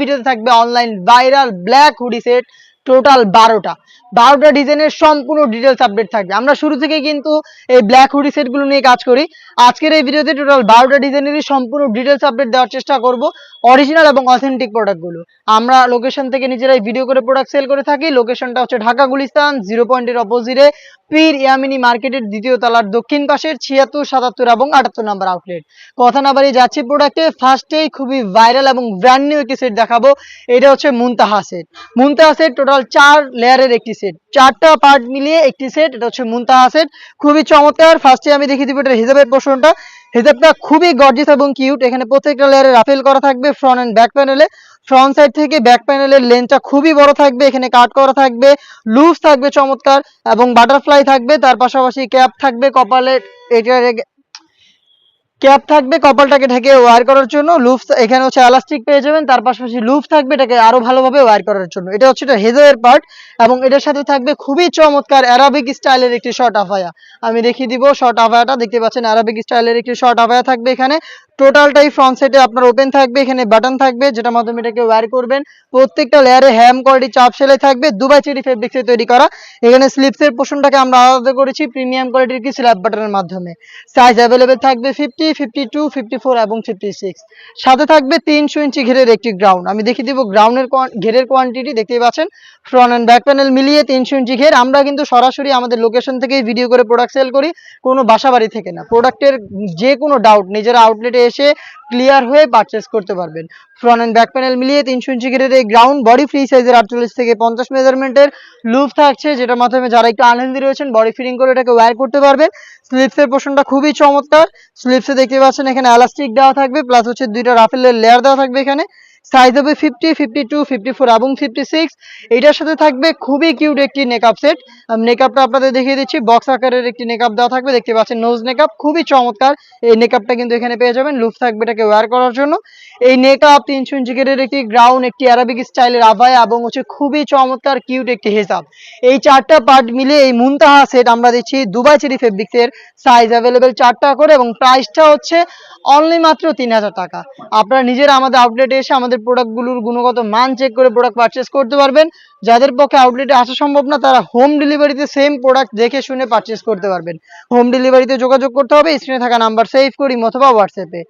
ভিডিওতে থাকবে online viral black hoodie set total 12টা ডিজাইনের সম্পূর্ণ ডিটেলস আপডেট থাকবে। আমরা শুরু থেকে কিন্তু এই ব্ল্যাক হুডি সেটগুলো নিয়ে কাজ করি। আজকের এই ভিডিওতে টোটাল 12টা ডিজাইনেরই সম্পূর্ণ ডিটেলস আপডেট দেওয়ার চেষ্টা করব, অরিজিনাল এবং অথেন্টিক প্রোডাক্টগুলো। আমরা লোকেশন থেকে নিজেরাই ভিডিও করে প্রোডাক্ট সেল করে থাকি। লোকেশনটা হচ্ছে ঢাকা গুলিস্তান 0 পয়েন্টের অপোজিটে পীর ইয়ামিনী মার্কেটের দ্বিতীয় তলার দক্ষিণ পাশের 76, 77 এবং 78 নাম্বার আউটলেট। কথা না বাড়িয়ে যাচ্ছি প্রোডাক্টে। ফার্স্টেই খুবই ভাইরাল এবং ব্র্যান্ড নিউ একটি সেট দেখাবো। এটা হচ্ছে মুনতাহা সেট। মুনতাহা সেট টোটাল 4 লেয়ারের একটি সেট, 4টা পার্ট মিলিয়ে একটি সেট। এটা হচ্ছে মুনতাহা সেট, খুবই চমৎকার। ফার্স্টে আমি দেখিয়ে দিব এটার হিজাবের পোর্শনটা। হিজাবটা খুবই গর্জিয়াস এবং কিউট। এখানে প্রত্যেকটা লেয়ারে রাফেল করা থাকবে ফ্রন্ট এন্ড ব্যাক প্যানেলে। ফ্রন্ট সাইড থেকে ব্যাক প্যানেলের লেন্থটা খুবই বড় থাকবে। এখানে কাট করা থাকবে, লুজ থাকবে চমৎকার এবং বাটারফ্লাই থাকবে। তার পাশাপাশি ক্যাপ থাকবে কপালে, এটা ক্যাপ থাকবে কপালটাকে ঢেকে ওয়্যার করার জন্য। লুফ এখানে হচ্ছে এলাস্টিক পেয়ে যাবেন, তার পাশাপাশি লুফ থাকবে এটাকে আরো ভালোভাবে ওয়্যার করার জন্য। এটা হচ্ছে এটা হেজাবের পার্ট এবং এটার সাথে থাকবে খুবই চমৎকার অ্যারাবিক স্টাইলের একটি শর্ট আফায়া। আমি দেখিয়ে দিব শর্ট আফায়াটা, দেখতে পাচ্ছেন অ্যারাবিক স্টাইলের একটি শর্ট আফায়া থাকবে। এখানে টোটালটাই ফ্রন্ট সাইডে আপনার ওপেন থাকবে, এখানে বাটন থাকবে যেটা মাধ্যমে এটাকে ওয়্যার করবেন। প্রত্যেকটা লেয়ারে হ্যাম কোয়ালিটি চাপ সেলাই থাকবে, দুবাই চেরি ফেব্রিক্সে তৈরি করা। এখানে স্লিপসের পোর্শনটাকে আমরা আলাদা করেছি প্রিমিয়াম কোয়ালিটির কি স্ল্যাব বাটনের মাধ্যমে। সাইজ অ্যাভেলেবেল থাকবে 50, 52, 54 এবং 56। সাথে থাকবে 300 ইঞ্চি ঘেরের একটি গ্রাউন্ড। আমি দেখিয়ে দিব গ্রাউন্ডের ঘেরের কোয়ান্টিটি, দেখতেই পাচ্ছেন ফ্রন্ট এন্ড ব্যাক প্যানেল মিলিয়ে 300 ইঞ্চি ঘের। আমরা কিন্তু সরাসরি আমাদের লোকেশন থেকেই ভিডিও করে প্রোডাক্ট সেল করি, কোনো বাসাবাড়ি থেকে না। প্রোডাক্টের যে কোনো ডাউট নিজেরা আউটলেটে এসে ক্লিয়ার হয়ে পারচেস করতে পারবেন। ফ্রন্ট এন্ড ব্যাক প্যানেল মিলিয়ে 300 ইঞ্চি ঘেরের এই গ্রাউন্ড, বডি ফ্রি সাইজের 48 থেকে 50 মেজারমেন্টের লুপ থাকছে, যেটার মাধ্যমে যারা একটু আনহেলদি রয়েছেন বডি ফিটিং করে এটাকে ওয়্যার করতে পারবেন। স্লিপসের পোর্শনটা খুবই চমৎকার। স্লিপসে দেখতে পাচ্ছেন এখানে এলাস্টিক দেওয়া থাকবে, প্লাস হচ্ছে দুইটা রাফেলের লেয়ার দেওয়া থাকবে। এখানে সাইজ হবে 50, 52, 54 এবং 56। এটার সাথে থাকবে খুবই কিউট একটি নেকআপ সেট। নেকআপটা আপনাদের দেখিয়ে দিচ্ছি, বক্স আকারের একটি নেকআপ দেওয়া থাকবে, দেখতে পাচ্ছেন নোজ নেকআপ, খুবই চমৎকার। এই নেকআপটা কিন্তু এখানে পেয়ে যাবেন, লুপ থাকবে এটাকে ওয়্যার করার জন্য। এই নেকআপ 300 ইঞ্চি ঘেরের একটি গ্রাউন্ড, একটি অ্যারাবিক স্টাইলের আভায়া এবং হচ্ছে খুবই চমৎকার কিউট একটি হিজাব। এই 4টা পার্ট মিলে এই মুনতাহা সেট আমরা দিচ্ছি দুবাই চেরি ফেব্রিক্সের। সাইজ অ্যাভেলেবেল 4টা করে এবং প্রাইসটা হচ্ছে অনলি মাত্র 3000 টাকা। আপনারা নিজেরা আমাদের আউটলেটে এসে আমাদের প্রোডাক্টগুলোর গুণগত মান চেক করে প্রোডাক্ট পারচেস করতে পারবেন। যাদের পক্ষে আউটলেটে আসা সম্ভব না তারা হোম ডেলিভারিতে সেম প্রোডাক্ট দেখে শুনে পারচেস করতে পারবেন। হোম ডেলিভারিতে যোগাযোগ করতে হবে স্ক্রিনে থাকা নাম্বার সেভ করি অথবা হোয়াটসঅ্যাপে।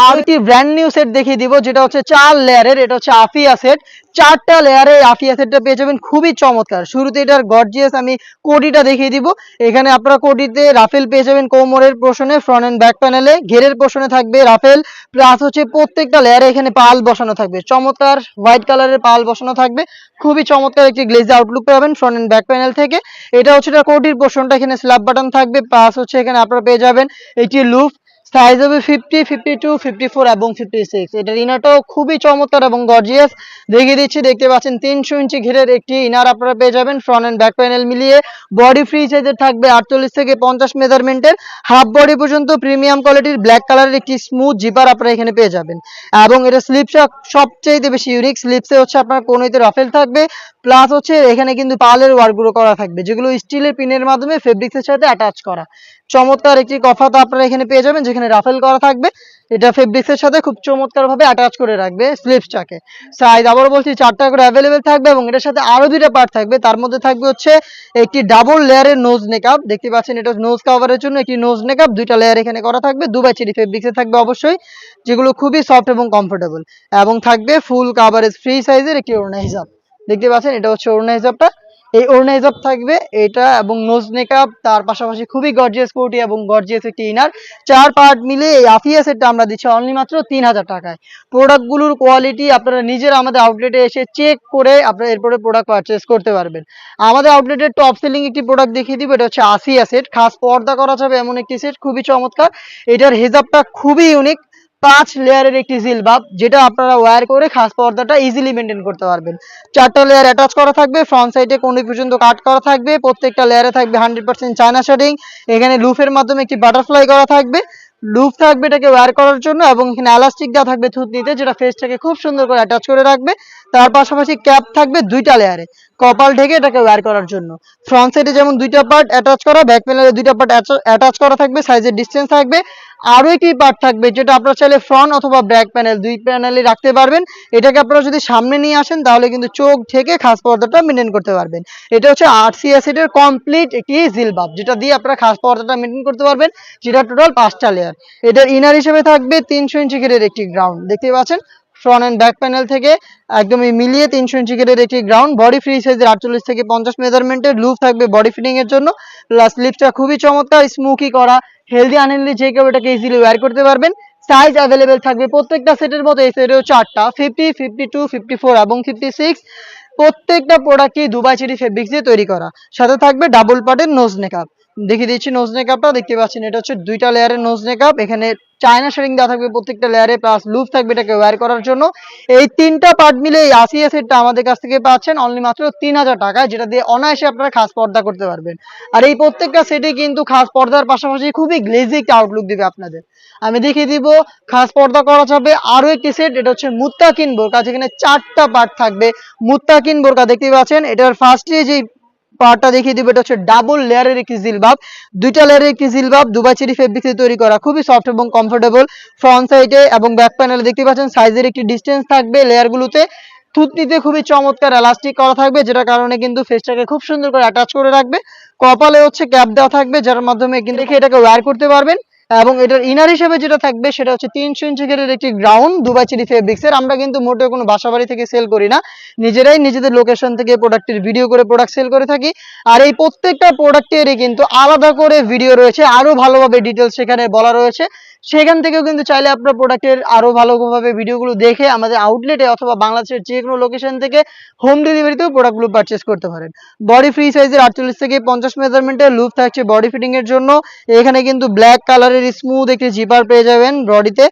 আর একটি ব্র্যান্ড নিউ সেট দেখিয়ে দিব, যেটা হচ্ছে 4 লেয়ারের। এটা হচ্ছে আফিয়া সেট, 4টা লেয়ারে আফিয়া সেটটা পেয়ে যাবেন, খুবই চমৎকার। শুরুতে এটার গর্জিয়াস আমি কোটিটা দেখিয়ে দিব। এখানে আপনারা কোটিতে রাফেল পেয়ে যাবেন কোমরের পোর্শনে, ফ্রন্ট এন্ড ব্যাক প্যানেলে। ঘেরের পোর্শনে থাকবে রাফেল, প্লাস হচ্ছে প্রত্যেকটা লেয়ারে এখানে পাল বসানো থাকবে, চমৎকার হোয়াইট কালারের পাল বসানো থাকবে। খুবই চমৎকার একটি গ্লেজ আউটলুক পাবেন ফ্রন্ট এন্ড ব্যাক প্যানেল থেকে। এটা হচ্ছে এটা কোটির পোর্শনটা, এখানে স্ল্যাব বাটন থাকবে, প্লাস হচ্ছে এখানে আপনারা পেয়ে যাবেন একটি লুপ। সাইজ হবে 50, 52, 54 এবং 56। এটার ইনারটাও খুবই চমৎকার এবং গর্জিয়াস, দেখিয়ে দিচ্ছি। দেখতে পাচ্ছেন 300 ইঞ্চি ঘেরের একটি ইনার আপনারা পেয়ে যাবেন ফ্রন্ট এন্ড ব্যাক প্যানেল মিলিয়ে। বডি ফ্রি সাইজের থাকবে 48 থেকে 50 মেজারমেন্টের, হাফ বডি পর্যন্ত প্রিমিয়াম কোয়ালিটির ব্ল্যাক কালারের একটি স্মুথ জিপার আপনারা এখানে পেয়ে যাবেন। এবং এটা স্লিপসটা সবচেয়ে বেশি ইউনিক। স্লিপসে হচ্ছে আপনার কোনোতে রাফেল থাকবে, প্লাস হচ্ছে এখানে কিন্তু পালের ওয়ার্কগুলো করা থাকবে, যেগুলো স্টিলের পিনের মাধ্যমে ফেব্রিক্সের সাথে অ্যাটাচ করা। চমৎকার একটি কফাতা আপনারা এখানে পেয়ে যাবেন, যেখানে রাফেল করা থাকবে। এটা ফেব্রিক্সের সাথে খুব চমৎকার ভাবে অ্যাটাচ করে রাখবে স্লিপসটাকে। সাইজ আবারও বলছি 4টা করে অ্যাভেলেবেল থাকবে এবং এটার সাথে আরো 2টা পার্ট থাকবে। তার মধ্যে থাকবে হচ্ছে একটি ডাবল লেয়ারের নোজ নেকআপ, দেখতে পাচ্ছেন এটা নোজ কভারের জন্য একটি নোজ নেকআপ, 2টা লেয়ার এখানে করা থাকবে। দুবাই চেরি ফেব্রিক্সে থাকবে অবশ্যই, যেগুলো খুবই সফট এবং কমফোর্টেবল। এবং থাকবে ফুল কাভারেজ ফ্রি সাইজের একটি ওড়না হিজাব, দেখতে পাচ্ছেন এটা হচ্ছে ওড়না হিজাবটা। এই ওড়না হিজাব থাকবে এটা এবং নোজ নেকআপ, তার পাশাপাশি খুবই গর্জিয়াস কোটি এবং গর্জিয়াস একটি ইনার। 4 পার্ট মিলে এই আফিয়া সেটটা আমরা দিচ্ছি অনলি মাত্র 3000 টাকায়। প্রোডাক্টগুলোর কোয়ালিটি আপনারা নিজেরা আমাদের আউটলেটে এসে চেক করে আপনারা এরপরে প্রোডাক্ট পারচেস করতে পারবেন। আমাদের আউটলেটের টপ সেলিং একটি প্রোডাক্ট দেখিয়ে দিব, এটা হচ্ছে আফিয়া সেট। খাস পর্দা করা যাবে এমন একটি সেট, খুবই চমৎকার। এটার হিজাবটা খুবই ইউনিক, 5 লেয়ারের একটি জিলবাব, যেটা আপনারা ওয়্যার করে খাস পর্দাটা ইজিলি মেনটেন করতে পারবেন। 4টা লেয়ার অ্যাটাচ করা থাকবে, ফ্রন্ট সাইডে কোণ পর্যন্ত কাট করা থাকবে। প্রত্যেকটা লেয়ারে থাকবে 100% চায়না শেডিং। এখানে লুফের মাধ্যমে একটি বাটারফ্লাই করা থাকবে, লুপ থাকবে এটাকে ওয়্যার করার জন্য এবং এখানে এলাস্টিক দেওয়া থাকবে থুতনিতে, যেটা ফেসটাকে খুব সুন্দর করে অ্যাটাচ করে রাখবে। তার পাশাপাশি ক্যাপ থাকবে 2টা লেয়ারে, কপাল ঢেকে এটাকে ওয়্যার করার জন্য। ফ্রন্ট সাইডে যেমন দুইটা পার্ট অ্যাটাচ করা, ব্যাক প্যানেলে দুইটা পার্ট অ্যাটাচ করা থাকবে, সাইজের ডিসটেন্স থাকবে। আরো একটি পার্ট থাকবে যেটা আপনারা চাইলে ফ্রন্ট অথবা ব্যাক প্যানেল দুই প্যানেলে রাখতে পারবেন। এটাকে আপনারা যদি সামনে নিয়ে আসেন তাহলে কিন্তু চোখ ঢেকে খাস পর্দাটা মেনটেন করতে পারবেন। এটা হচ্ছে আরসি অ্যাসিডের কমপ্লিট একটি জিলবাব, যেটা দিয়ে আপনারা খাস পর্দাটা মেনটেন করতে পারবেন, যেটা টোটাল 5টা লেয়ার। এটার ইনার হিসেবে থাকবে 300 ইঞ্চি ঘেরের একটি গ্রাউন্ড, দেখতে পাচ্ছেন ফ্রন্ট এন্ড ব্যাক প্যানেল থেকে একদমই মিলিয়ে 300 ইঞ্চি ঘেরের একটি গ্রাউন্ড। বডি ফ্রি সাইজের 48 থেকে 50 মেজারমেন্টের লুপ থাকবে বডি ফিটিং এর জন্য। প্লাস লিপসটা খুবই চমৎকার স্মোকি করা, হেলদি আনহেলদি যে কেউ এটাকে ইজিলি ওয়্যার করতে পারবেন। সাইজ অ্যাভেলেবেল থাকবে প্রত্যেকটা সেটের মতো, এই সেটেও 4টা 50, 52, 54 এবং 56। প্রত্যেকটা প্রোডাক্টই দুবাই চেরি ফেব্রিক্স দিয়ে তৈরি করা। সাথে থাকবে ডাবল পার্টের নোজ নেকআপ। দেখিয়ে দিচ্ছি নোজ নেকআপটা, দেখতে পাচ্ছেন এটা হচ্ছে 2টা লেয়ারের নোজ নেকআপ। এখানে চায়না শেডিং দেওয়া থাকবে প্রত্যেকটা লেয়ারে, প্লাস লুপ থাকবে এটাকে ওয়্যার করার জন্য। এই 3টা পার্ট মিলে এই আসিয়া সেটটা আমাদের কাছ থেকে পাচ্ছেন অনলি মাত্র 3000 টাকায়, যেটা দিয়ে অনায়াসে আপনারা খাস পর্দা করতে পারবেন। আর এই প্রত্যেকটা সেটে কিন্তু খাস পর্দার পাশাপাশি খুবই গ্লেজি একটা আউটলুক দিবে আপনাদের। আমি দেখিয়ে দিব খাস পর্দা করা যাবে আরো একটি সেট, এটা হচ্ছে মুত্তাকিন বোরকা, যেখানে 4টা পার্ট থাকবে। মুত্তাকিন বোরকা দেখতে পাচ্ছেন, এটার ফার্স্টে যে পার্টটা দেখিয়ে দিব, এটা হচ্ছে ডাবল লেয়ারের একটি জিলবাব, 2টা লেয়ারের একটি জিলবাব দুবাই চেরি ফেব্রিক্স দিয়ে তৈরি করা, খুবই সফট এবং কমফোর্টেবল। ফ্রন্ট সাইডে এবং ব্যাক প্যানেলে দেখতে পাচ্ছেন সাইজের একটি ডিসটেন্স থাকবে লেয়ারগুলোতে। থুতনিতে খুবই চমৎকার এলাস্টিক করা থাকবে, যেটা কারণে কিন্তু ফেসটাকে খুব সুন্দর করে অ্যাটাচ করে রাখবে। কপালে হচ্ছে ক্যাপ দেওয়া থাকবে, যার মাধ্যমে কিন্তু এটাকে ওয়্যার করতে পারবেন। এবং এটার ইনার হিসেবে যেটা থাকবে সেটা হচ্ছে 300 ইঞ্চি ঘেরের একটি গ্রাউন্ড দুবাই চেরি ফেব্রিক্স এর। আমরা কিন্তু মোটেও কোনো বাসাবাড়ি থেকে সেল করি না, নিজেরাই নিজেদের লোকেশন থেকে প্রোডাক্টের ভিডিও করে প্রোডাক্ট সেল করে থাকি। আর এই প্রত্যেকটা প্রোডাক্টেরই কিন্তু আলাদা করে ভিডিও রয়েছে, আরো ভালোভাবে ডিটেলস সেখানে বলা রয়েছে। সেখান থেকেও কিন্তু চাইলে আপনার প্রোডাক্টের আরো ভালোভাবে ভিডিওগুলো দেখে আমাদের আউটলেটে অথবা বাংলাদেশের যে কোনো লোকেশন থেকে হোম ডেলিভারিতেও প্রোডাক্টগুলো পারচেস করতে পারেন। বডি ফ্রি সাইজের 48 থেকে 50 মেজারমেন্টের লুপ থাকছে বডি ফিটিং এর জন্য। এখানে কিন্তু ব্ল্যাক কালারের স্মুথ একটি জিপার পেয়ে যাবেন বডিতে,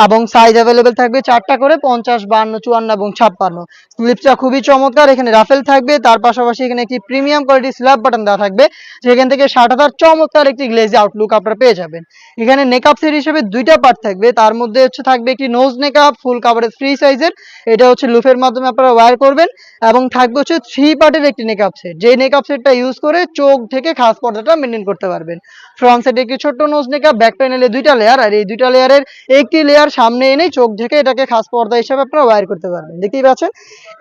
এবং সাইজ অ্যাভেলেবেল থাকবে 4টা করে 50, 52, 54 এবং 56। স্লিপসটা খুবই চমৎকার, এখানে রাফেল থাকবে, তার পাশাপাশি এখানে একটি প্রিমিয়াম কোয়ালিটির স্ল্যাব বাটন দেওয়া থাকবে, যেখান থেকে 60,000 চমৎকার একটি গ্লেজি আউটলুক আপনারা পেয়ে যাবেন। এখানে নেকআপ সেট হিসেবে 2টা পার্ট থাকবে, তার মধ্যে হচ্ছে থাকবে একটি নোজ নেকআপ ফুল কাভারেজ ফ্রি সাইজের, এটা হচ্ছে লুফের মাধ্যমে আপনারা ওয়্যার করবেন। এবং থাকবে হচ্ছে 3 পার্টের একটি নেকআপ সেট, যে নেকআপ সেটটা ইউজ করে চোখ থেকে খাস পর্দাটা মেনটেন করতে পারবেন। ফ্রন্ট সাইডে একটি ছোট্ট নোজ নেকআপ, ব্যাক প্যানেলে 2টা লেয়ার, আর এই 2টা লেয়ারের একটি লেয়ার সামনে এনে চোখ ঢেকে এটাকে খাস পর্দা হিসেবে আপনারা ওয়্যার করতে পারবেন। দেখতেই পাচ্ছেন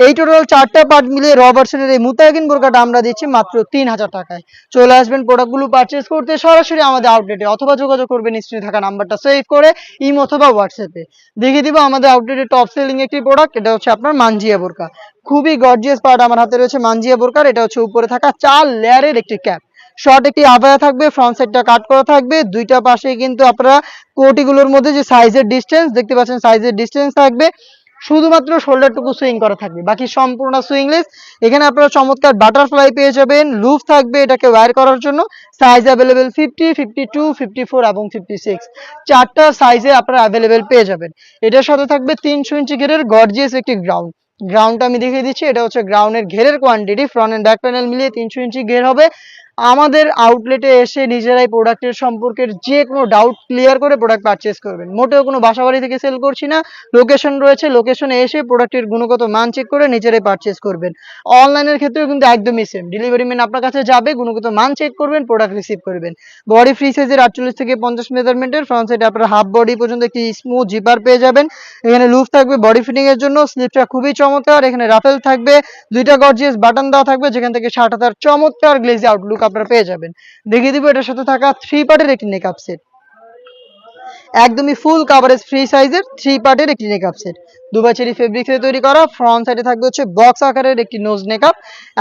এই টোটাল 4টা পার্ট মিলিয়ে র ভার্সনের এই মুত্তাকিন বোরকাটা আমরা দিচ্ছি মাত্র 3000 টাকায়। চলে আসবেন প্রোডাক্টগুলো পারচেজ করতে সরাসরি আমাদের আউটলেটে, অথবা যোগাযোগ করবেন স্ক্রিনে থাকা নাম্বারটা সেভ করে ইমো অথবা হোয়াটসঅ্যাপে। দেখিয়ে দিব আমাদের আউটলেটে টপ সেলিং একটি প্রোডাক্ট, এটা হচ্ছে আপনার মানজিয়া বোরকা। খুবই গর্জিয়াস পার্ট আমার হাতে রয়েছে মানজিয়া বোরকার। এটা হচ্ছে উপরে থাকা 4 লেয়ারের একটি ক্যাপ, শর্ট একটি আবায়া থাকবে, ফ্রন্ট সাইডটা কাট করা থাকবে, 2টা পাশে কিন্তু আপনারা কোটিগুলোর মধ্যে যে সাইজের ডিসটেন্স দেখতে পাচ্ছেন, সাইজের ডিসটেন্স থাকবে, শুধুমাত্র শোল্ডারটুকু সুইং করা থাকবে, বাকি সম্পূর্ণ সুইংলেস। এখানে আপনারা চমৎকার বাটারফ্লাই পেয়ে যাবেন, লুপ থাকবে এটাকে ওয়্যার করার জন্য। সাইজ অ্যাভেলেবেল 50, 52, 54 এবং 56, 4টা সাইজে আপনারা অ্যাভেলেবেল পেয়ে যাবেন। এটার সাথে থাকবে 300 ইঞ্চি ঘেরের গর্জিয়াস একটি গ্রাউন্ড। গ্রাউন্ডটা আমি দেখিয়ে দিচ্ছি, এটা হচ্ছে গ্রাউন্ডের ঘেরের quantity, front and back panel মিলিয়ে 300 ইঞ্চি ঘের হবে। আমাদের আউটলেটে এসে নিজেরাই প্রোডাক্টের সম্পর্কে যে কোনো ডাউট ক্লিয়ার করে প্রোডাক্ট পারচেজ করবেন। মোটেও কোনো বাসাবাড়ি থেকে সেল করছি না, লোকেশন রয়েছে, লোকেশনে এসে প্রোডাক্টের গুণগত মান চেক করে নিজেরাই পারচেজ করবেন। অনলাইনের ক্ষেত্রেও কিন্তু একদমই সেম, ডেলিভারি ম্যান আপনার কাছে যাবে, গুণগত মান চেক করবেন, প্রোডাক্ট রিসিভ করবেন। বডি ফ্রি সাইজের 48 থেকে 50 মেজারমেন্টের, ফ্রন্ট সাইডে আপনারা হাফ বডি পর্যন্ত একটি স্মুথ জিপার পেয়ে যাবেন। এখানে লুপ থাকবে বডি ফিটিং এর জন্য, স্লিপটা খুবই চমৎকার, এখানে রাফেল থাকবে, 2টা গর্জিয়াস বাটন দেওয়া থাকবে, যেখান থেকে 60,000 চমৎকার গ্লেজি আউটলুক আপনারা পেয়ে যাবেন। দেখিয়ে দিব এটার সাথে থাকা 3 পার্টের একটি নেকআপ সেট, একদমই ফুল কাভারেজ ফ্রি সাইজের 3 পার্টের একটি নেকআপ সেট, দুবাই চেরি ফেব্রিক্সে তৈরি করা। ফ্রন্ট সাইডে থাকবে হচ্ছে বক্স আকারের একটি নোজ নেকআপ,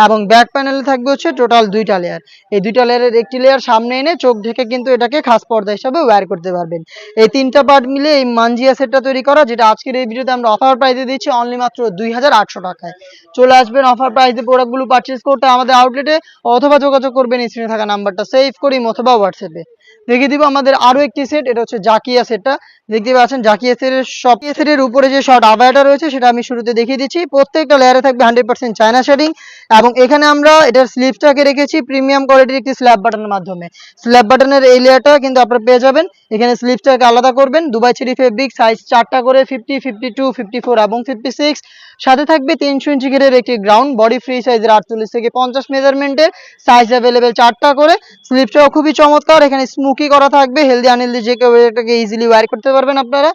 এবং ব্যাক প্যানেলে থাকবে হচ্ছে টোটাল 2টা লেয়ার। এই 2টা লেয়ারের একটি লেয়ার সামনে এনে চোখ ঢেকে কিন্তু এটাকে খাস পর্দা হিসাবে ওয়্যার করতে পারবেন। এই 3টা পার্ট মিলে এই মানজিয়া সেটটা তৈরি করা, যেটা আজকের এই ভিডিওতে আমরা অফার প্রাইসে দিচ্ছি অনলি মাত্র 2800 টাকায়। চলে আসবেন অফার প্রাইসে প্রোডাক্টগুলো পারচেজ করতে আমাদের আউটলেটে, অথবা যোগাযোগ করবেন স্ক্রিনে থাকা নাম্বারটা সেভ করি অথবা হোয়াটসঅ্যাপে। দেখিয়ে দিব আমাদের আরো একটি সেট, এটা হচ্ছে জাকিয়া সেটটা। দেখতে পাচ্ছেন জাকিয়া সেটের সব সেটের উপরে যে শর্ট আবায়াটা রয়েছে সেটা আমি শুরুতে দেখিয়ে দিচ্ছি। প্রত্যেকটা লেয়ারে থাকবে 100% চায়না শেডিং, এবং এখানে আমরা এটার স্লিভসটাকে রেখেছি প্রিমিয়াম কোয়ালিটির একটি স্ল্যাব বাটনের মাধ্যমে। স্ল্যাব বাটনের এই লেয়ারটা কিন্তু আপনারা পেয়ে যাবেন। এখানে স্লিভসটাকে আলাদা করবেন, দুবাই চেরি ফেব্রিক, সাইজ 4টা করে 50, 52, 54 এবং 56। সাথে থাকবে 300 ইঞ্চি ঘেরের একটি গ্রাউন্ড বডি ফ্রি সাইজের 48 থেকে 50 মেজারমেন্টের, সাইজ অ্যাভেলেবেল 4টা করে। স্লিভসটাও খুবই চমৎকার, এখানে স্মুকি করা থাকবে, হেলদি আনহেলদি যে কেউ এটাকে ইজিলি ওয়্যার করতে পারবেন আপনারা।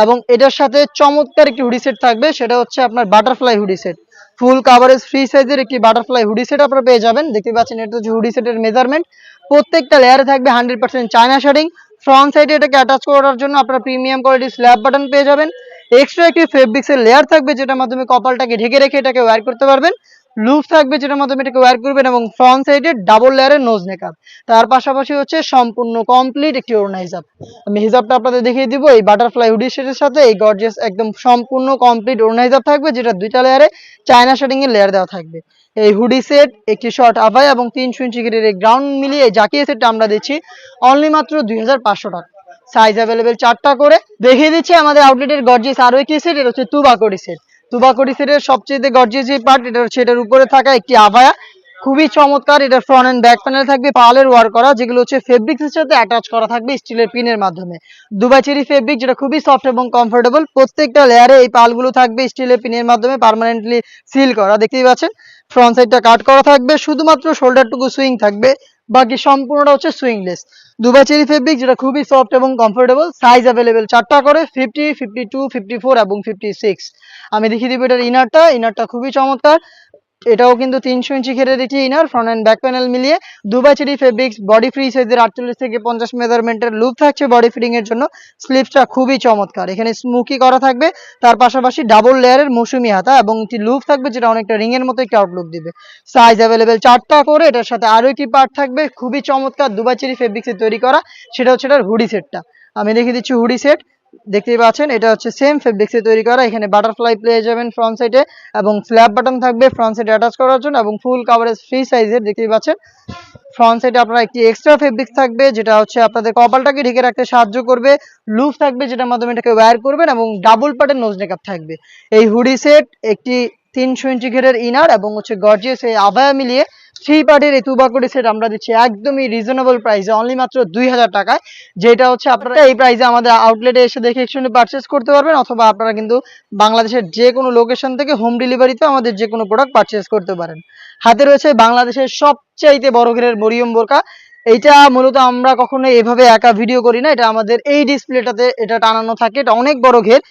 এবং এটার সাথে চমৎকার একটি হুডি সেট থাকবে, সেটা হচ্ছে আপনার butterfly hoodie set. Full coverage free সাইজের একটি বাটারফ্লাই হুডি সেট আপনারা পেয়ে যাবেন। দেখতে পাচ্ছেন এটা হচ্ছে হুডি সেটের মেজারমেন্ট। প্রত্যেকটা লেয়ারে থাকবে 100% চায়না শেডিং। ফ্রন্ট সাইডে এটাকে অ্যাটাচ করার জন্য আপনারা প্রিমিয়াম কোয়ালিটির স্ল্যাব বাটন পেয়ে যাবেন। এক্সট্রা একটি ফেব্রিক্সের লেয়ার থাকবে, যেটার মাধ্যমে কপালটাকে ঢেকে রেখে এটাকে ওয়্যার করতে পারবেন। লুপ থাকবে, যেটার মাধ্যমে এটাকে ওয়্যার করবেন, এবং ফ্রন্ট সাইডে ডাবল লেয়ারের নোজ নেকআপ। তার পাশাপাশি হচ্ছে সম্পূর্ণ কমপ্লিট একটি ওড়না হিজাব। আমি হিজাবটা আপনাদের দেখিয়ে দিব। এই বাটারফ্লাই হুডি সেটের সাথে এই গর্জিয়াস একদম সম্পূর্ণ কমপ্লিট ওড়না হিজাব থাকবে, যেটা দুইটা লেয়ারে চায়না শেডিং এর লেয়ার দেওয়া থাকবে। এই হুডি সেট, একটি শর্ট আভায়া এবং 300 ইঞ্চি ঘেরের এই গ্রাউন্ড মিলিয়ে এই জাকিয়া সেটটা আমরা দিচ্ছি অনলি মাত্র 2500 টাকা। সাইজ অ্যাভেলেবেল 4টা করে। দেখিয়ে দিচ্ছি আমাদের আউটলেটের গর্জিয়াস আরো একটি সেট, এটা হচ্ছে তুবাকড়ি সেট। তুবাকড়ি সেটের সবচেয়ে গর্জিয়াস যে পার্ট, এটা হচ্ছে এটার উপরে থাকা একটি আভায়া, খুবই চমৎকার। এটা ফ্রন্ট এন্ড ব্যাক প্যানেল থাকবে পার্লের ওয়ার্ক করা, যেগুলো হচ্ছে ফেব্রিক্সের সাথে অ্যাটাচ করা থাকবে স্টিলের পিনের মাধ্যমে। দুবাই চেরি ফেব্রিক, যেটা খুবই সফট এবং কমফোর্টেবল। প্রত্যেকটা লেয়ারে এই পালগুলো থাকবে স্টিলের পিনের মাধ্যমে পার্মানেন্টলি সিল করা। দেখতেই পাচ্ছেন ফ্রন্ট সাইডটা কাট করা থাকবে, শুধুমাত্র শোল্ডারটুকু সুইং থাকবে, বাকি সম্পূর্ণটা হচ্ছে সুইংলেস। দুবাই চেরি ফেব্রিক, যেটা খুবই সফট এবং কমফোর্টেবল। সাইজ অ্যাভেলেবেল 4টা করে 50, 52, 54 এবং 56। আমি দেখিয়ে দিব এটার ইনারটা। ইনারটা খুবই চমৎকার, এটাও কিন্তু 300 ইঞ্চি ঘেরের একটি inner, front and back panel মিলিয়ে। Dubai cherry fabrics, body free সাইজের 48 থেকে 50 মেজারমেন্টের লুপ থাকছে বডি ফিটিং এর জন্য। স্লিভসটা খুবই চমৎকার, এখানে স্মুকি করা থাকবে। তার পাশাপাশি ডাবল লেয়ারের মৌসুমি হাতা এবং একটি লুপ থাকবে, যেটা অনেকটা রিং এর মতো একটি আউটলুক দিবে। সাইজ অ্যাভেলেবেল 4টা করে। এটার সাথে আরো একটি পার্ট থাকবে খুবই চমৎকার, দুবাই চেরি ফেব্রিক্স এর তৈরি করা, সেটা হচ্ছে এটার হুডি সেটটা। আমি দেখিয়ে দিচ্ছি হুডি সেট। দেখতেই পাচ্ছেন এটা হচ্ছে সেম ফেব্রিক্সে তৈরি করা। এখানে বাটারফ্লাই পেয়ে যাবেন ফ্রন্ট সাইডে, এবং স্ল্যাব বাটন থাকবে ফ্রন্ট সাইডে অ্যাটাচ করার জন্য, এবং ফুল কাভারেজ ফ্রি সাইজের। দেখতেই পাচ্ছেন ফ্রন্ট সাইডে আপনারা একটি এক্সট্রা ফেব্রিক্স থাকবে, যেটা হচ্ছে আপনাদের কপালটাকে ঢেকে রাখতে সাহায্য করবে। লুপ থাকবে, যেটার মাধ্যমে এটাকে ওয়্যার করবেন, এবং ডাবল পার্টের নোজ নেকআপ থাকবে। এই হুডি সেট, একটি 300 ইঞ্চি ঘেরের ইনার এবং হচ্ছে গর্জিয়াস এই আভায়া মিলিয়ে 3 পার্টের এই তুবাকড়ি সেট আমরা দিচ্ছি একদমই রিজনেবল প্রাইসে, অনলি মাত্র 2000 টাকায়। যেটা হচ্ছে আপনারা এই প্রাইসে আমাদের আউটলেটে এসে দেখে একসঙ্গে পারচেস করতে পারবেন, অথবা আপনারা কিন্তু বাংলাদেশের যে কোনো লোকেশন থেকে হোম ডেলিভারিতে আমাদের যে কোনো প্রোডাক্ট পারচেস করতে পারেন। হাতে রয়েছে বাংলাদেশের সবচাইতে বড় ঘেরের মরিয়ম বোরকা। এইটা মূলত আমরা কখনো এভাবে একা ভিডিও করি না, এটা আমাদের এই ডিসপ্লেটাতে এটা টানানো থাকে। এটা অনেক বড় ঘের,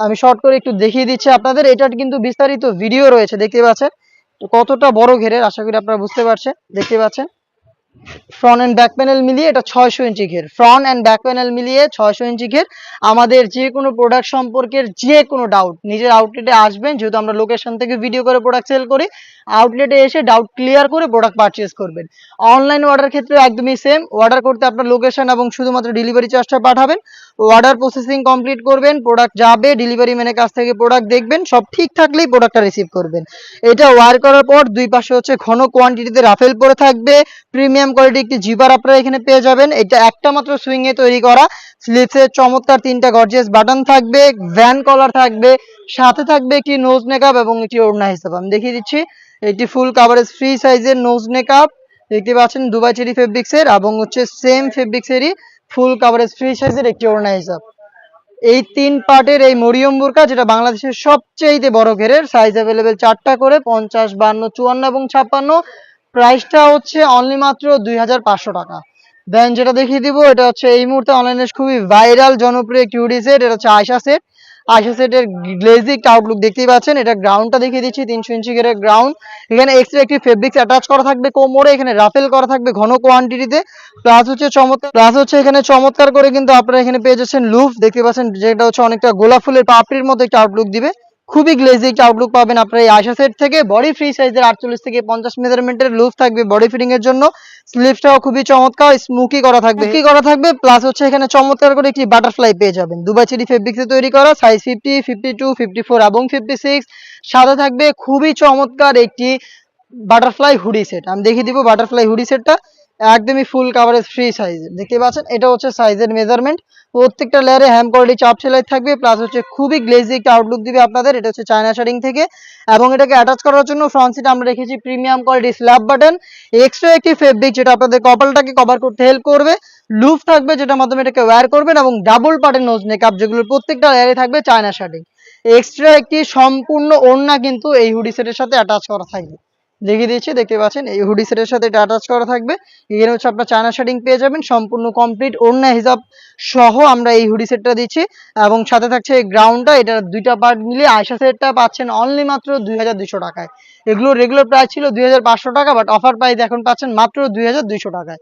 আমি শর্ট করে একটু দেখিয়ে দিচ্ছি আপনাদের। এটার কিন্তু বিস্তারিত ভিডিও রয়েছে, দেখতে পাচ্ছেন কতটা বড় ঘেরের, আশা করি আপনারা বুঝতে পারছেন। দেখতে পাচ্ছেন ফ্রন্ট এন্ড ব্যাক প্যানেল মিলিয়ে এটা 600 ইঞ্চি ঘের, ফ্রন্ট এন্ড ব্যাক প্যানেল মিলিয়ে 600 ইঞ্চি ঘের। আমাদের যে কোনো প্রোডাক্ট সম্পর্কের যে কোনো ডাউট নিজের আউটলেটে আসবেন, যেহেতু আমরা লোকেশন থেকে ভিডিও করে প্রোডাক্ট সেল করি, আউটলেটে এসে ডাউট ক্লিয়ার করে প্রোডাক্ট পারচেজ করবেন। অনলাইন অর্ডার ক্ষেত্রে একদমই সেম, অর্ডার করতে আপনার লোকেশন এবং শুধুমাত্র ডেলিভারি চার্জটা পাঠাবেন। অর্ডার প্রসেসিং কমপ্লিট করবেন, প্রোডাক্ট যাবে, ডেলিভারি ম্যানের কাছ থেকে প্রোডাক্ট দেখবেন, সব ঠিক থাকলেই প্রোডাক্টটা রিসিভ করবেন। এটা ওয়্যার করার পর দুই পাশে হচ্ছে ঘন কোয়ান্টিটিতে রাফেল পরে থাকবে, প্রিমিয়াম কোয়ালিটি একটি জিপার আপনারা এখানে পেয়ে যাবেন। এটা একটা মাত্র সুইং এ তৈরি করা। স্লিভসের চমৎকার 3টা গর্জিয়াস বাটন থাকবে, ভ্যান কলার থাকবে, সাথে থাকবে একটি নোজ নেকআপ এবং একটি ওড়না হিসাব। আমি দেখিয়ে দিচ্ছি একটি ফুল কাভারেজ ফ্রি সাইজের নোজ নেকআপ, দেখতে পাচ্ছেন দুবাই চেরি ফেব্রিক্স এর, এবং হচ্ছে সেম ফেব্রিক্স এরই ফুল কাভারেজ ফ্রি সাইজের একটি ওড়না হিসাব। এই 3 পার্টের এই মরিয়ম বোরকা, যেটা বাংলাদেশের সবচেয়ে বড় ঘেরের, সাইজ অ্যাভেলেবেল 4টা করে 50, 52, 54 এবং 56। প্রাইসটা হচ্ছে অনলি মাত্র 2500 টাকা। দেন যেটা দেখিয়ে দিব, এটা হচ্ছে এই মুহূর্তে অনলাইনে খুবই ভাইরাল জনপ্রিয় একটি হুডি সেট, এটা হচ্ছে আয়শা সেট। আয়শা সেটের গ্লেজি একটা আউটলুক দেখতেই পাচ্ছেন। এটা গ্রাউন্ডটা দেখিয়ে দিচ্ছি, 300 ইঞ্চি ঘেরের গ্রাউন্ড। এখানে এক্সট্রা একটি ফেব্রিক্স অ্যাটাচ করা থাকবে কোমরে, এখানে রাফেল করা থাকবে ঘন কোয়ান্টিটিতে। প্লাস হচ্ছে এখানে চমৎকার করে কিন্তু আপনারা এখানে পেয়ে যাচ্ছেন লুফ, দেখতে পাচ্ছেন, যেটা হচ্ছে অনেকটা গোলাপ ফুলের পাপড়ির মতো একটা আউটলুক দিবে। খুবই গ্লেজি একটা আউটলুক পাবেন আপনারা এই আয়শা সেট থেকে। বডি ফ্রি সাইজের 48 থেকে 50 মেজারমেন্টের লুফ থাকবে বডি ফিটিং এর জন্য। স্লিভসটাও খুবই চমৎকার, স্মুকি করা থাকবে, প্লাস হচ্ছে এখানে চমৎকার করে একটি বাটারফ্লাই পেয়ে যাবেন, দুবাই চেরি ফেব্রিক্সে তৈরি করা, সাইজ 50, 52, 54 এবং 56। সাথে থাকবে খুবই চমৎকার একটি বাটারফ্লাই হুডি সেট। আমি দেখিয়ে দিব বাটারফ্লাই হুডি সেটটা। একদমই ফুল কাভারেজ ফ্রি সাইজ দেখতে পাচ্ছেন। এটা হচ্ছে সাইজের মেজারমেন্ট। প্রত্যেকটা লেয়ারে হ্যান্ড কোয়ালিটি চাপ সেলাই থাকবে, প্লাস হচ্ছে খুবই গ্লেজি একটা আউটলুক দিবে আপনাদের। এটা হচ্ছে চায়না শাড়িং থেকে, এবং এটাকে অ্যাটাচ করার জন্য ফ্রন্ট সিটে আমরা রেখেছি premium quality slab button, extra একটি ফেব্রিক যেটা আপনাদের কপালটাকে কভার করতে হেল্প করবে, লুফ থাকবে যেটার মাধ্যমে এটাকে ওয়্যার করবেন, এবং ডাবল পার্টের নোজ মেকআপ যেগুলো প্রত্যেকটা লেয়ারে থাকবে চায়না শাড়িং। এক্সট্রা একটি সম্পূর্ণ ওড়না কিন্তু এই হুডি সেটের সাথে অ্যাটাচ করা থাকবে। দেখিয়ে দিচ্ছি, দেখতে পাচ্ছেন এই হুডি সেটের সাথে এটা অ্যাটাচ করা থাকবে। এখানে হচ্ছে আপনার চায়না শেডিং পেয়ে যাবেন, সম্পূর্ণ কমপ্লিট ওড়না হিসাব সহ আমরা এই হুডি সেটটা দিচ্ছি, এবং সাথে থাকছে এই গ্রাউন্ডটা। এটা দুইটা পার্ট মিলিয়ে আয়শা সেটটা পাচ্ছেন অনলি মাত্র 2200 টাকায়। এগুলো রেগুলার প্রাইস ছিল 2500 টাকা, বাট অফার প্রাইস এখন পাচ্ছেন মাত্র 2200 টাকায়।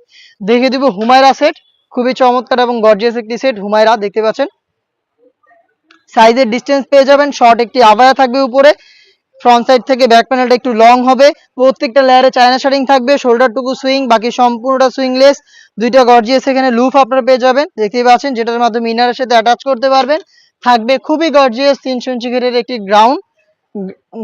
দেখিয়ে দিব হুমায়রা সেট, খুবই চমৎকার এবং গর্জিয়াস একটি সেট হুমায়রা, দেখতে পাচ্ছেন। সাইজের ডিসটেন্স পেয়ে যাবেন, শর্ট একটি আবায়া থাকবে উপরে, ফ্রন্ট সাইড থেকে ব্যাক প্যানেলটা একটু লং হবে, প্রত্যেকটা লেয়ারে চায়না শাড়িং থাকবে, শোল্ডারটুকু সুইং, বাকি সম্পূর্ণটা সুইংলেস। দুইটা গর্জিয়াস এখানে লুফ আপনারা পেয়ে যাবেন, দেখতেই পাচ্ছেন, যেটার মাধ্যমে ইনারের সাথে অ্যাটাচ করতে পারবেন। থাকবে খুবই গর্জিয়াস 300 ইঞ্চি ঘেরের একটি গ্রাউন্ড।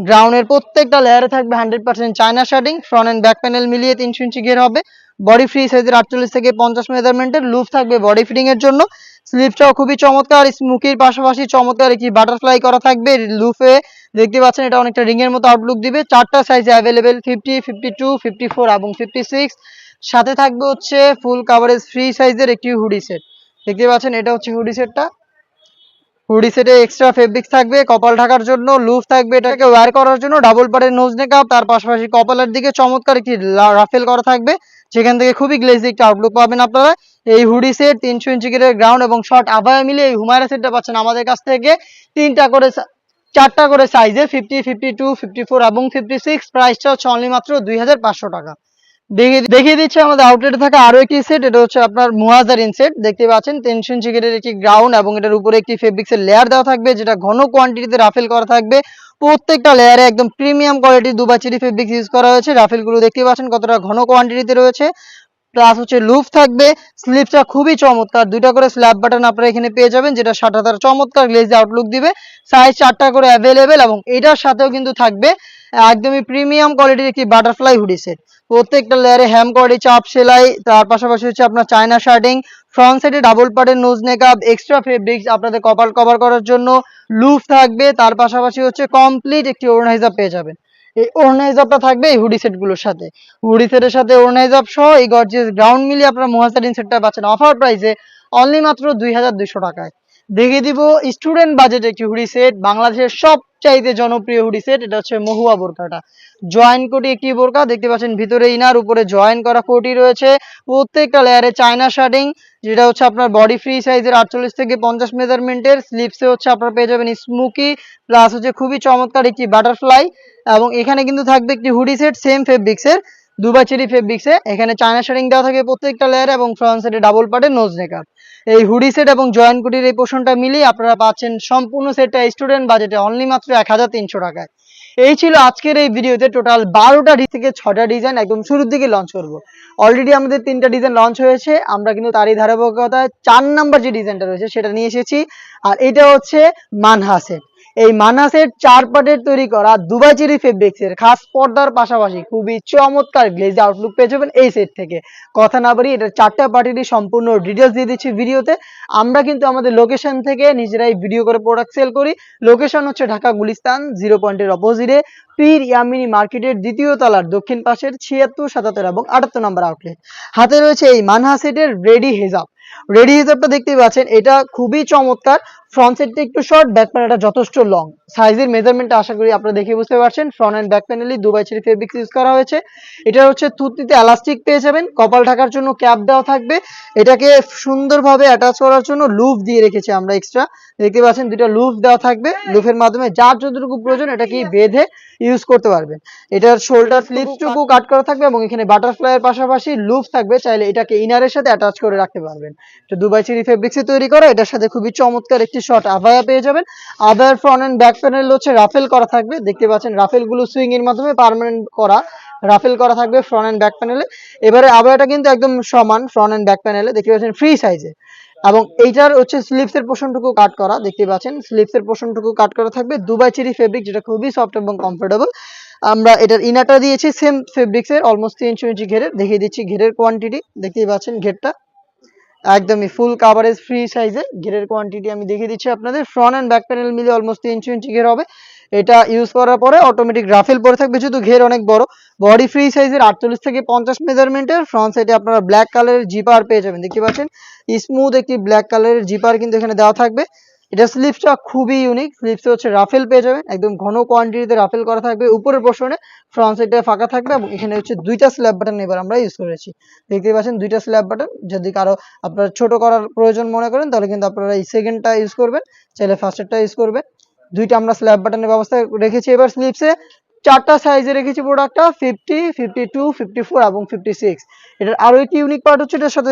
গ্রাউন্ডের প্রত্যেকটা লেয়ারে থাকবে 100% China শার্টিং, front and back panel মিলিয়ে 300 ইঞ্চি ঘের হবে। বডি ফ্রি সাইজের 48 থেকে 50 মেজারমেন্টের লুপ থাকবে বডি ফিটিং এর জন্য। স্লিপটাও খুবই চমৎকার, স্মুকির পাশাপাশি চমৎকার একটি বাটারফ্লাই করা থাকবে লুফে, দেখতে পাচ্ছেন এটা অনেকটা রিং এর মতো আউটলুক দিবে। চারটা সাইজে অ্যাভেলেবেল, 50, 52, 54 এবং 56। সাথে থাকবে হচ্ছে ফুল কাভারেজ ফ্রি সাইজের একটি হুডি সেট, দেখতে পাচ্ছেন এটা হচ্ছে হুডি সেটটা। হুডি সেটে এক্সট্রা ফেব্রিক্স থাকবে কপাল ঢাকার জন্য, লুফ থাকবে এটাকে ওয়্যার করার জন্য, ডাবল পাড়ের নোজ নেকআপ, তার পাশাপাশি কপালের দিকে চমৎকার একটি রাফেল করা থাকবে, যেখান থেকে খুবই গ্লেজি একটা আউটলুক পাবেন আপনারা। এই হুডি সেট 300 ইঞ্চি গ্রেড গ্রাউন্ড এবং শর্ট আভায়া মিলে এই হুমায়রা সেটটা পাচ্ছেন আমাদের কাছ থেকে চারটা করে সাইজে 50, 52, 54 এবং 56। প্রাইসটা হচ্ছে অনলি মাত্র 2500 টাকা। দেখিয়ে দিচ্ছে আমাদের আউটলেটে থাকা আরো একটি সেট, এটা হচ্ছে আপনার মুহাজারিন সেট, দেখতে পাচ্ছেন 300 ইঞ্চি গ্রেডের একটি গ্রাউন্ড, এবং এটার উপরে একটি ফেব্রিক্সের লেয়ার দেওয়া থাকবে যেটা ঘন কোয়ান্টিটিতে রাফেল করা থাকবে। প্রত্যেকটা লেয়ারে একদম প্রিমিয়াম কোয়ালিটির দুবাচেরি ফেব্রিক্স ইউজ করা হয়েছে। রাফেল গুলো দেখতে পাচ্ছেন কতটা ঘন কোয়ান্টিটিতে রয়েছে, প্লাস হচ্ছে লুফ থাকবে। স্লিপটা খুবই চমৎকার, দুইটা করে স্ল্যাব বাটন আপনারা এখানে পেয়ে যাবেন, যেটা সাটাতার চমৎকার গ্লেজি আউটলুক দিবে। সাইজ 4টা করে অ্যাভেলেবেল, এবং এটার সাথেও কিন্তু থাকবে একদমই প্রিমিয়াম কোয়ালিটির একটি বাটারফ্লাই হুডি সেট। প্রত্যেকটা লেয়ারে হ্যাম কোয়ালিটি চাপ সেলাই, তার পাশাপাশি হচ্ছে আপনার চায়না শার্টিং, ফ্রন্ট সাইডে ডাবল পার্টের নোজ নেকআপ, এক্সট্রা ফেব্রিক্স আপনাদের কপাল কভার করার জন্য, লুফ থাকবে, তার পাশাপাশি হচ্ছে কমপ্লিট একটি ওড়না হিসাব পেয়ে যাবেন। এই ওড়না হিসাবটা থাকবে এই হুডি সেট গুলোর সাথে। হুডি সেটের সাথে ওড়না হিসাব সহ এই গর্জিয়াস গ্রাউন্ড মিলিয়ে আপনারা মুহাসারিন সেটটা পাচ্ছেন অফার প্রাইসে অনলি মাত্র 2200 টাকায়। দেখিয়ে দিব স্টুডেন্ট বাজেট একটি হুডি সেট, বাংলাদেশের সবচাইতে জনপ্রিয় হুডি সেট, এটা হচ্ছে মহুয়া বোরকাটা। জয়েন কোটি একটি বোরকা, দেখতে পাচ্ছেন ভিতরে ইনার, উপরে জয়েন করা কোটি রয়েছে, প্রত্যেকটা লেয়ারে চায়না শার্টিং, যেটা হচ্ছে আপনার বডি ফ্রি সাইজের 48 থেকে 50 মেজারমেন্টের। স্লিপসে হচ্ছে আপনারা পেয়ে যাবেন স্মুকি, প্লাস হচ্ছে খুবই চমৎকার একটি বাটারফ্লাই, এবং এখানে কিন্তু থাকবে একটি হুডি সেট সেম ফেব্রিক্সের, দুবাই চেরি ফেব্রিক্সে। এখানে চায়না শার্টিং দেওয়া থাকে প্রত্যেকটা লেয়ারে, এবং ফ্রন্ট সাইডে ডাবল পার্টের নোজ নেকআপ। এই হুডি সেট এবং জয়েন কোটির এই পোর্শনটা মিলিয়ে আপনারা পাচ্ছেন সম্পূর্ণ সেটটা স্টুডেন্ট বাজেটে অনলি মাত্র 1300 টাকায়। এই ছিল আজকের এই ভিডিওতে টোটাল 12টা থেকে 6টা ডিজাইন একদম শুরুর দিকে লঞ্চ করব। অলরেডি আমাদের 3টা ডিজাইন লঞ্চ হয়েছে, আমরা কিন্তু তারই ধারাবাহিকতায় 4 নাম্বার যে ডিজাইনটা রয়েছে সেটা নিয়ে এসেছি। আর এটা হচ্ছে মানহা সেট। এই মানহা সেট 4 পার্টের তৈরি করা দুবাই চেরি ফেব্রিক্সের খাস পর্দার পাশাপাশি খুবই চমৎকার গ্লেজ আউটলুক পেয়ে যাবেন এই সেট থেকে। কথা না বাড়ি এটা 4টা পার্টিরই সম্পূর্ণ ডিটেলস দিয়ে দিচ্ছি ভিডিওতে। আমরা কিন্তু আমাদের লোকেশন থেকে নিজেরাই ভিডিও করে প্রোডাক্ট সেল করি। লোকেশন হচ্ছে ঢাকা গুলিস্তান 0 পয়েন্টের অপোজিটে পীর ইয়ামিনী মার্কেটের দ্বিতীয় তলার দক্ষিণ পাশের 76, 77 এবং 78 নম্বর আউটলেট। হাতে রয়েছে এই মানহা সেটের রেডি হিজাব। রেডি হিজাবটা দেখতেই পাচ্ছেন, এটা খুবই চমৎকার। ফ্রন্ট সাইডটা একটু শর্ট, ব্যাক প্যানেলটা যথেষ্ট লং। সাইজের মেজারমেন্টটা আশা করি আপনারা দেখে বুঝতে পারছেন। ফ্রন্ট এন্ড ব্যাক প্যানেলই দুবাই চেরি ফেব্রিক্স ইউজ করা হয়েছে। এটা হচ্ছে তুতিতে এলাস্টিক পেয়ে যাবেন, কপাল ঢাকার জন্য ক্যাপ দেওয়া থাকবে। এটাকে সুন্দরভাবে অ্যাটাচ করার জন্য লুপ দিয়ে রেখেছি আমরা এক্সট্রা, দেখতে পাচ্ছেন দুটো লুপ দেওয়া থাকবে। লুপের মাধ্যমে যার যতটুকু প্রয়োজন এটাকে বেঁধে ইউজ করতে পারবেন। এটার শোল্ডার স্লিপসটুকু কাট করা থাকবে, এবং এখানে বাটারফ্লাই এর পাশাপাশি লুপ থাকবে, চাইলে এটাকে ইনারের সাথে অ্যাটাচ করে রাখতে পারবেন। এটা দুবাই চেরি ফেব্রিক্সে তৈরি করা, এটার সাথে খুবই চমৎকার একটি শর্ট আভায়া পেয়ে যাবেন। আভায়ার ফ্রন্ট এন্ড ব্যাক প্যানেল হচ্ছে রাফেল করা থাকবে, দেখতে পাচ্ছেন রাফেল গুলো সুইং এর মাধ্যমে পার্মানেন্ট করা রাফেল করা থাকবে ফ্রন্ট এন্ড ব্যাক প্যানেলে। এবারে আভায়াটা কিন্তু একদম সমান ফ্রন্ট এন্ড ব্যাক প্যানেলে, দেখতে পাচ্ছেন ফ্রি সাইজে। এবং এইটার হচ্ছে স্লিপস এর পোর্শনটুকু কাট করা, দেখতে পাচ্ছেন স্লিপস এর পোর্শনটুকু কাট করা থাকবে দুবাই চেরি ফেব্রিক, যেটা খুবই সফট এবং কমফোর্টেবল। আমরা এটার ইনারটা দিয়েছি সেম ফেব্রিক্সের অলমোস্ট 300 ইঞ্চি ঘেরের। দেখিয়ে দিচ্ছি ঘেরের কোয়ান্টিটি, দেখতেই পাচ্ছেন ঘেরটা একদমই ফুল কাভারেজ ফ্রি সাইজে। ঘেরের কোয়ান্টিটি আমি দেখিয়ে দিচ্ছি আপনাদের। ফ্রন্ট অ্যান্ড ব্যাক প্যানেল মিলে অলমোস্ট 300 ইঞ্চি ঘের হবে। এটা ইউজ করার পরে অটোমেটিক রাফেল পরে থাকবে, যেহেতু ঘের অনেক বড়। বডি ফ্রি সাইজের 48 থেকে 50 মেজারমেন্টের। ফ্রন্ট সাইডে আপনারা ব্ল্যাক কালারের জিপার পেয়ে যাবেন, দেখতে পাচ্ছেন স্মুথ একটি ব্ল্যাক কালারের জিপার কিন্তু এখানে দেওয়া থাকবে। এটা স্লিপসটা খুবই ইউনিক, স্লিপসে হচ্ছে রাফেল পেয়ে যাবেন, একদম ঘন কোয়ান্টিটিতে রাফেল করা থাকবে। উপরের পোর্শনে ফ্রন্ট সাইডে ফাঁকা থাকবে এবং এখানে হচ্ছে দুইটা স্ল্যাব বাটন এবার আমরা ইউজ করেছি, দেখতে পাচ্ছেন দুইটা স্ল্যাব বাটন। যদি কারো আপনারা ছোট করার প্রয়োজন মনে করেন তাহলে কিন্তু আপনারা এই সেকেন্ডটা ইউজ করবেন, চাইলে ফার্স্টেরটা ইউজ করবেন। দুইটা আমরা স্ল্যাব বাটনের ব্যবস্থা রেখেছি। এবার স্লিপসে চারটা সাইজে রেখেছি প্রোডাক্টটা, 50, 52, 54 এবং 56। এটার আরো একটি ইউনিক পার্ট হচ্ছে এটার সাথে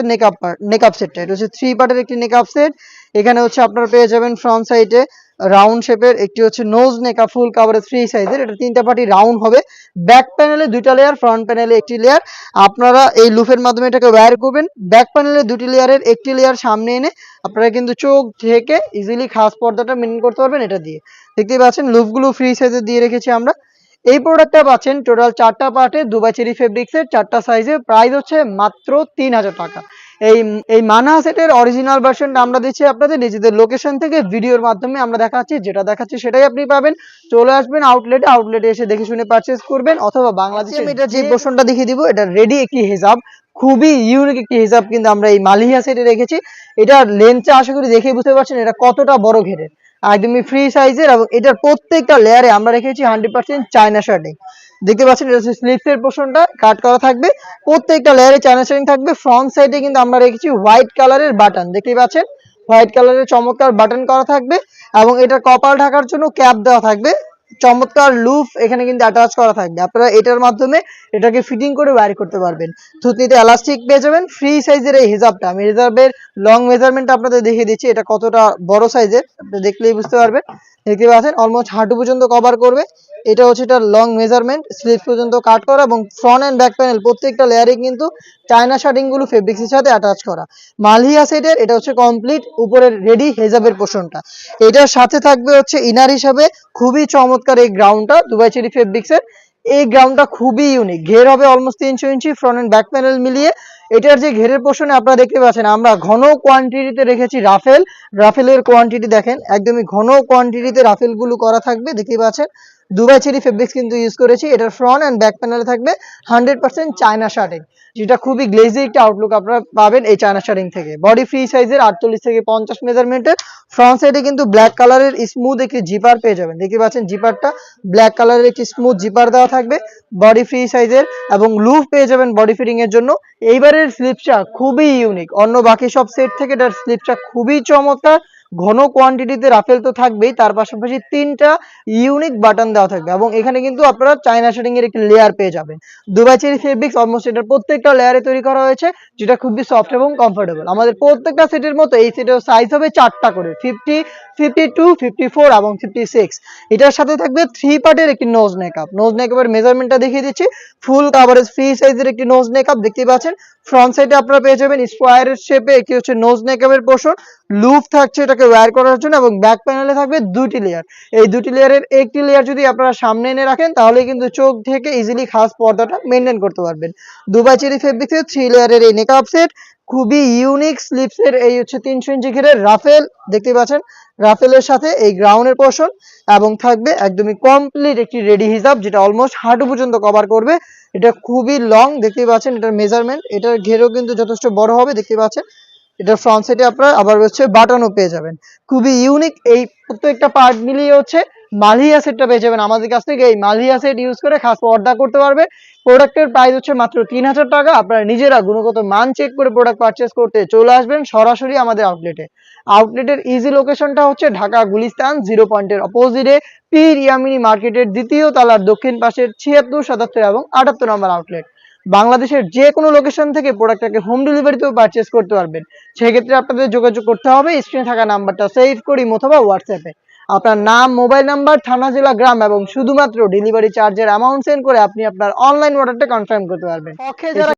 নেকআপ সেটটা। এটা হচ্ছে 3 পার্টের একটি নেকআপ সেট। এখানে হচ্ছে আপনারা পেয়ে যাবেন ফ্রন্ট সাইডে রাউন্ড শেপের একটি হচ্ছে নোজ নেকআপ ফুল কাভারেজ ফ্রি সাইজের। এটা 3টা পার্টি রাউন্ড হবে। ব্যাক প্যানেলে 2টা লেয়ার, ফ্রন্ট প্যানেলে 1টি লেয়ার। আপনারা এই লুফের মাধ্যমে এটাকে ওয়্যার করবেন। ব্যাক প্যানেলে 2টি লেয়ারের 1টি লেয়ার সামনে এনে আপনারা কিন্তু চোখ ঢেকে ইজিলি খাস পর্দাটা মেনটেন করতে পারবেন এটা দিয়ে। দেখতেই পাচ্ছেন লুফগুলো ফ্রি সাইজে দিয়ে রেখেছি আমরা। এই প্রোডাক্টটা পাচ্ছেন টোটাল 4টা পার্টে দুবাই চেরি ফেব্রিক্সের 4টা সাইজে। প্রাইস হচ্ছে মাত্র 3000 টাকা। এই মানহা সেটের অরিজিনাল ভার্সনটা আমরা দিচ্ছি আপনাদের নিজেদের লোকেশন থেকে ভিডিওর মাধ্যমে আমরা দেখাচ্ছি, যেটা দেখাচ্ছি সেটাই আপনি পাবেন। চলে আসবেন আউটলেটে এসে দেখে শুনে পারচেজ করবেন, অথবা বাংলাদেশে আমি এটা যে পোর্শনটা দেখিয়ে দিব, এটা রেডি একটি হিজাব, খুবই ইউনিক একটি হিজাব কিন্তু আমরা এই মালিহা সেটে রেখেছি। এটার লেন্থটা আশা করি দেখে বুঝতে পারছেন এটা কতটা বড় ঘেরের, একদমই ফ্রি সাইজের। এবং এটার প্রত্যেকটা লেয়ারে আমরা রেখেছি 100% চায়না শার্টিং। দেখতে পাচ্ছেন এটা হচ্ছে স্লিপসের পোর্শনটা কাট করা থাকবে, প্রত্যেকটা লেয়ারে চায়না শার্টিং থাকবে। ফ্রন্ট সাইডে কিন্তু আমরা রেখেছি হোয়াইট কালারের বাটন, দেখতে পাচ্ছেন হোয়াইট কালারের চমৎকার বাটন করা থাকবে। এবং এটা কপাল ঢাকার জন্য ক্যাপ দেওয়া থাকবে, চমৎকার লুফ এখানে কিন্তু অ্যাটাচ করা থাকবে। আপনারা এটার মাধ্যমে এটাকে ফিটিং করে ওয়্যার করতে পারবেন। থুতনিতে এলাস্টিক পেয়ে যাবেন। ফ্রি সাইজের এই হিজাবটা আমি হিজাবের লং মেজারমেন্ট আপনাদের দেখিয়ে দিচ্ছি, এটা কতটা বড় সাইজের আপনি দেখলেই বুঝতে পারবেন। দেখতে পাচ্ছেন অলমোস্ট হাঁটু পর্যন্ত কভার করবে। এটা হচ্ছে এটা লং মেজারমেন্ট, স্লিভ পর্যন্ত কাট করা এবং ফ্রন্ট এন্ড ব্যাক প্যানেল প্রত্যেকটা লেয়ারে কিন্তু চায়না শার্টিং গুলো ফেব্রিক্সের সাথে অ্যাটাচ করা। মালিয়া সেটের এটা হচ্ছে কমপ্লিট উপরের রেডি হেজাবের পোর্শনটা। এটার সাথে থাকবে হচ্ছে ইনার হিসাবে খুবই চমৎকার এই গ্রাউন্ডটা দুবাই চেরি ফেব্রিক্সের। এই গ্রাউন্ডটা খুবই ইউনিক, ঘের হবে almost 300 inch front and back panel মিলিয়ে। এটার যে ঘেরের পোর্শনে আপনারা দেখতে পাচ্ছেন আমরা ঘন কোয়ান্টিটিতে রেখেছি রাফেল। রাফেলের কোয়ান্টিটি দেখেন একদমই ঘন কোয়ান্টিটিতে রাফেল গুলো করা থাকবে, দেখতে পাচ্ছেন দুবাই চেরি ফেব্রিক্স কিন্তু ইউজ করেছি। এটার ফ্রন্ট এন্ড ব্যাক প্যানেলে থাকবে 100% চায়না শার্টিং, যেটা খুবই গ্লেজি একটা আউটলুক আপনারা পাবেন এই চায়না শার্টিং থেকে। বডি ফ্রি সাইজের 48 থেকে 50 মেজারমেন্টের। ফ্রন্ট সাইডে কিন্তু ব্ল্যাক কালারের স্মুথ একটি জিপার পেয়ে যাবেন, দেখতে পাচ্ছেন জিপারটা ব্ল্যাক কালারের একটি স্মুথ জিপার দেওয়া থাকবে বডি ফ্রি সাইজের। এবং লুফ পেয়ে যাবেন বডি ফিটিং এর জন্য। এইবারের স্লিপসটা খুবই ইউনিক, অন্য বাকি সব সেট থেকে এটার স্লিপসটা খুবই চমৎকার। ঘন কোয়ান্টিটিতে রাফেল তো থাকবেই, তার পাশাপাশি 3টা ইউনিক বাটন দেওয়া থাকবে এবং এখানে কিন্তু আপনারা চায়না শার্টিং এর একটি লেয়ার পেয়ে যাবেন। দুবাই চেরি ফেব্রিক্স অলমোস্ট এটার প্রত্যেকটা লেয়ারে তৈরি করা হয়েছে, যেটা খুবই সফট এবং কমফোর্টেবল। আমাদের প্রত্যেকটা সেটের মতো এই সেটের সাইজ হবে 4টা করে, 50, 52, 54 এবং 56। এটার সাথে থাকবে 3 পার্টের একটি নোজ মেকআপ। নোজ মেকআপের মেজারমেন্টটা দেখিয়ে দিচ্ছি, ফুল কভারেজ ফ্রি সাইজের একটি নোজ মেকআপ দেখতে পাচ্ছেন। ফ্রন্ট সাইডে আপনারা পেয়ে যাবেন স্কোয়ারের শেপে একটি হচ্ছে নোজ মেকআপের পোর্শন, লুপ থাকছে এটাকে ওয়্যার করার জন্য এবং ব্যাক প্যানেলে থাকবে 2টি লেয়ার। এই 2টি লেয়ারের একটি লেয়ার যদি আপনারা সামনে এনে রাখেন তাহলে কিন্তু চোখ থেকে ইজিলি খাস পর্দাটা মেনটেন করতে পারবেন। দুবাই চেরি ফেব্রিক্সের 3 লেয়ারের এই মেকআপ সেট খুবই ইউনিক। স্লিপসের এই হচ্ছে 300 ইঞ্চি ঘিরের রাফেল, দেখতে পাচ্ছেন রাফেলের সাথে এই গ্রাউন্ডের পোর্শন এবং থাকবে একদমই কমপ্লিট একটি রেডি হিজাব, যেটা অলমোস্ট হাঁটু পর্যন্ত কভার করবে। এটা খুবই লং, দেখতে পাচ্ছেন এটার মেজারমেন্ট, এটার ঘেরও কিন্তু যথেষ্ট বড় হবে, দেখতে পাচ্ছেন। এটা ফ্রন্ট সাইডে আপনারা আবার হচ্ছে বাটনও পেয়ে যাবেন, খুবই ইউনিক। এই প্রত্যেকটা পার্ট মিলিয়ে হচ্ছে মালিয়া সেটটা পেয়ে যাবেন আমাদের কাছ থেকে। এই মালিয়া সেট ইউজ করে খাস পর্দা করতে পারবে। প্রোডাক্টের প্রাইস হচ্ছে মাত্র 3000 টাকা। আপনারা নিজেরা গুণগত মান চেক করে প্রোডাক্ট পারচেস করতে চলে আসবেন সরাসরি আমাদের আউটলেটে। আউটলেটের ইজি লোকেশনটা হচ্ছে ঢাকা গুলিস্তান 0 পয়েন্টের অপোজিটে পীর ইয়ামিনী মার্কেটের দ্বিতীয় তলার দক্ষিণ পাশের 76, 77 এবং 78 নম্বর আউটলেট। বাংলাদেশের যে কোনো লোকেশন থেকে প্রোডাক্টটাকে হোম ডেলিভারিতেও পারচেস করতে পারবেন। সেক্ষেত্রে আপনাদের যোগাযোগ করতে হবে স্ক্রিনে থাকা নাম্বারটা সেভ করি অথবা হোয়াটসঅ্যাপে আপনার নাম, মোবাইল নাম্বার, থানা, জেলা, গ্রাম এবং শুধুমাত্র ডেলিভারি চার্জের অ্যামাউন্ট সেন্ড করে আপনি আপনার অনলাইন অর্ডারটা কনফার্ম করতে পারবেন।